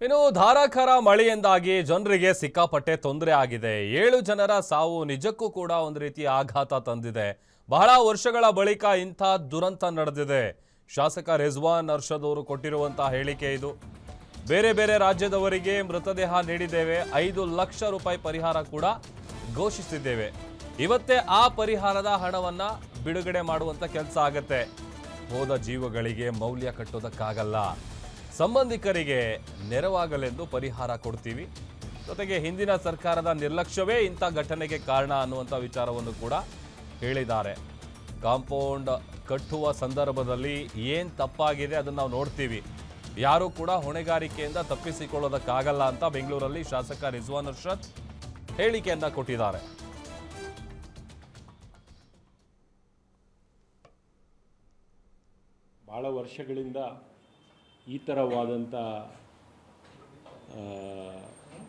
ಇನ್ನು ಧಾರಾಕಾರ ಮಳೆಯಿಂದಾಗಿ ಜನರಿಗೆ ಸಿಕ್ಕಾಪಟ್ಟೆ ತೊಂದರೆ ಆಗಿದೆ. 7 ಜನರ ಸಾವು ನಿಜಕ್ಕೂ ಕೂಡ ಒಂದು ರೀತಿಯ ಆಘಾತ ತಂದಿದೆ. ಬಹಳ ವರ್ಷಗಳ ಬಳಿಕ ಇಂಥ ದುರಂತ ನಡೆದಿದೆ. ಶಾಸಕ ರಿಜ್ವಾನ್ ಅರ್ಷದ್ ಅವರು ಕೊಟ್ಟಿರುವಂತಹ ಹೇಳಿಕೆ ಇದು. ಬೇರೆ ಬೇರೆ ರಾಜ್ಯದವರಿಗೆ ಮೃತದೇಹ ನೀಡಿದ್ದೇವೆ, 5 ಲಕ್ಷ ರೂಪಾಯಿ ಪರಿಹಾರ ಕೂಡ ಘೋಷಿಸಿದ್ದೇವೆ. ಇವತ್ತೇ ಆ ಪರಿಹಾರದ ಹಣವನ್ನ ಬಿಡುಗಡೆ ಮಾಡುವಂತ ಕೆಲಸ ಆಗತ್ತೆ. ಹೋದ ಜೀವಗಳಿಗೆ ಮೌಲ್ಯ ಕಟ್ಟೋದಕ್ಕಾಗಲ್ಲ. ಸಂಬಂಧಿಕರಿಗೆ ನೆರವಾಗಲೆಂದು ಪರಿಹಾರ ಕೊಡ್ತೀವಿ. ಜೊತೆಗೆ ಹಿಂದಿನ ಸರ್ಕಾರದ ನಿರ್ಲಕ್ಷ್ಯವೇ ಇಂಥ ಘಟನೆಗೆ ಕಾರಣ ಅನ್ನುವಂಥ ವಿಚಾರವನ್ನು ಕೂಡ ಹೇಳಿದ್ದಾರೆ. ಕಾಂಪೌಂಡ್ ಕಟ್ಟುವ ಸಂದರ್ಭದಲ್ಲಿ ಏನು ತಪ್ಪಾಗಿದೆ ಅದನ್ನು ನಾವು ನೋಡ್ತೀವಿ. ಯಾರೂ ಕೂಡ ಹೊಣೆಗಾರಿಕೆಯಿಂದ ತಪ್ಪಿಸಿಕೊಳ್ಳೋದಕ್ಕಾಗಲ್ಲ ಅಂತ ಬೆಂಗಳೂರಲ್ಲಿ ಶಾಸಕ ರಿಜ್ವಾನ್ ಅರ್ಷದ್ ಹೇಳಿಕೆಯನ್ನ ಕೊಟ್ಟಿದ್ದಾರೆ. ಭಾಳ ವರ್ಷಗಳಿಂದ ಈ ಥರವಾದಂಥ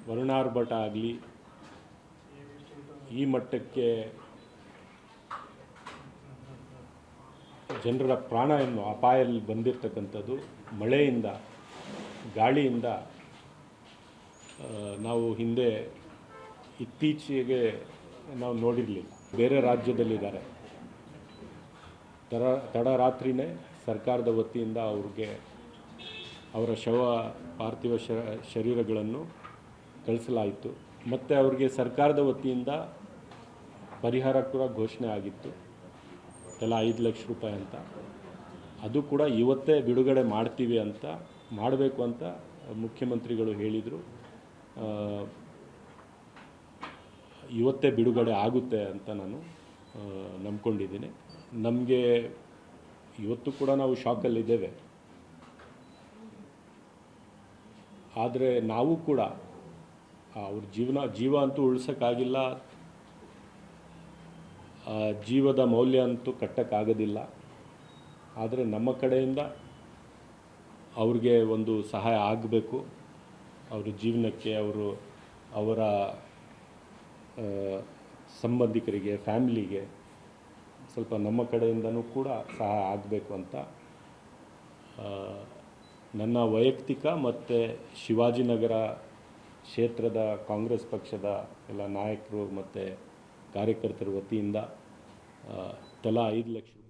ವರ್ಣಾರ್ಭಟ ಆಗಲಿ ಈ ಮಟ್ಟಕ್ಕೆ ಜನರ ಪ್ರಾಣವನ್ನು ಅಪಾಯಲ್ಲಿ ಬಂದಿರತಕ್ಕಂಥದ್ದು ಮಳೆಯಿಂದ ಗಾಳಿಯಿಂದ ನಾವು ಹಿಂದೆ ಇತ್ತೀಚೆಗೆ ನಾವು ನೋಡಿರಲಿಲ್ಲ. ಬೇರೆ ರಾಜ್ಯದಲ್ಲಿದ್ದಾರೆ, ತಡರಾತ್ರಿನೇ ಸರ್ಕಾರದ ವತಿಯಿಂದ ಅವ್ರಿಗೆ ಅವರ ಪಾರ್ಥಿವ ಶರೀರಗಳನ್ನು ಕಳಿಸಲಾಯಿತು. ಮತ್ತು ಅವರಿಗೆ ಸರ್ಕಾರದ ವತಿಯಿಂದ ಪರಿಹಾರ ಕೂಡ ಘೋಷಣೆ ಆಗಿತ್ತು, ಎಲ್ಲ 5 ಲಕ್ಷ ರೂಪಾಯಿ ಅಂತ. ಅದು ಕೂಡ ಇವತ್ತೇ ಬಿಡುಗಡೆ ಮಾಡ್ತೀವಿ ಅಂತ, ಮಾಡಬೇಕು ಅಂತ ಮುಖ್ಯಮಂತ್ರಿಗಳು ಹೇಳಿದರು. ಇವತ್ತೇ ಬಿಡುಗಡೆ ಆಗುತ್ತೆ ಅಂತ ನಾನು ನಂಬ್ಕೊಂಡಿದ್ದೀನಿ. ನಮಗೆ ಇವತ್ತು ಕೂಡ ನಾವು ಶಾಕಲ್ಲಿದ್ದೇವೆ. ಆದರೆ ನಾವು ಕೂಡ ಅವ್ರ ಜೀವ ಅಂತೂ ಉಳಿಸೋಕ್ಕಾಗಿಲ್ಲ, ಜೀವದ ಮೌಲ್ಯ ಅಂತೂ ಕಟ್ಟೋಕ್ಕಾಗೋದಿಲ್ಲ. ಆದರೆ ನಮ್ಮ ಕಡೆಯಿಂದ ಅವ್ರಿಗೆ ಒಂದು ಸಹಾಯ ಆಗಬೇಕು. ಅವ್ರ ಜೀವನಕ್ಕೆ ಅವರ ಸಂಬಂಧಿಕರಿಗೆ, ಫ್ಯಾಮಿಲಿಗೆ ಸ್ವಲ್ಪ ನಮ್ಮ ಕಡೆಯಿಂದನೂ ಕೂಡ ಸಹಾಯ ಆಗಬೇಕು ಅಂತ ನನ್ನ ವೈಯಕ್ತಿಕ ಮತ್ತು ಶಿವಾಜಿನಗರ ಕ್ಷೇತ್ರದ ಕಾಂಗ್ರೆಸ್ ಪಕ್ಷದ ಎಲ್ಲ ನಾಯಕರು ಮತ್ತು ಕಾರ್ಯಕರ್ತರ ವತಿಯಿಂದ ತಲಾ 5 ಲಕ್ಷ